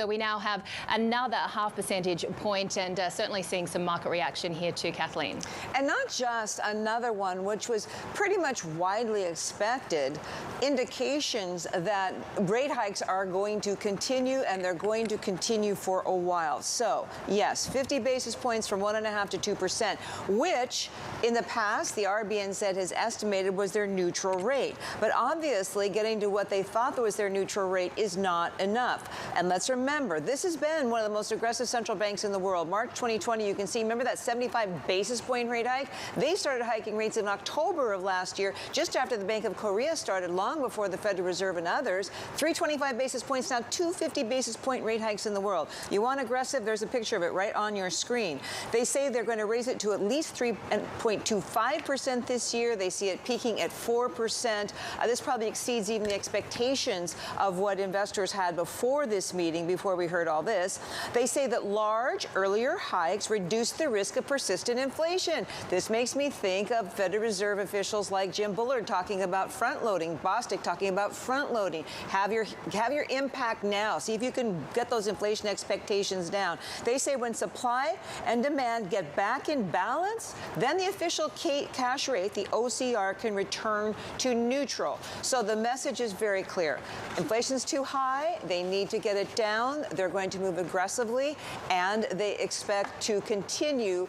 So we now have another half percentage point, and certainly seeing some market reaction here too, Kathleen. And not just another one, which was pretty much widely expected, indications that rate hikes are going to continue, and they're going to continue for a while. So yes, 50 basis points from 1.5% to 2%, which in the past the RBN said has estimated was their neutral rate. But obviously getting to what they thought was their neutral rate is not enough. And let's remember, this has been one of the most aggressive central banks in the world. March 2020, you can see, remember that 75 basis point rate hike? They started hiking rates in October of last year, just after the Bank of Korea started, long before the Federal Reserve and others. 325 basis points, now 250 basis point rate hikes in the world. You want aggressive? There's a picture of it right on your screen. They say they're going to raise it to at least 3.25% this year. They see it peaking at 4%. This probably exceeds even the expectations of what investors had before this meeting, before we heard all this. They say that large, earlier hikes reduce the risk of persistent inflation. This makes me think of Federal Reserve officials like Jim Bullard talking about front-loading, Bostic talking about front-loading. Have your impact now. See if you can get those inflation expectations down. They say when supply and demand get back in balance, then the official cash rate, the OCR, can return to neutral. So the message is very clear. Inflation's too high. They need to get it down. They're going to move aggressively, and they expect to continue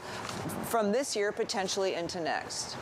from this year potentially into next.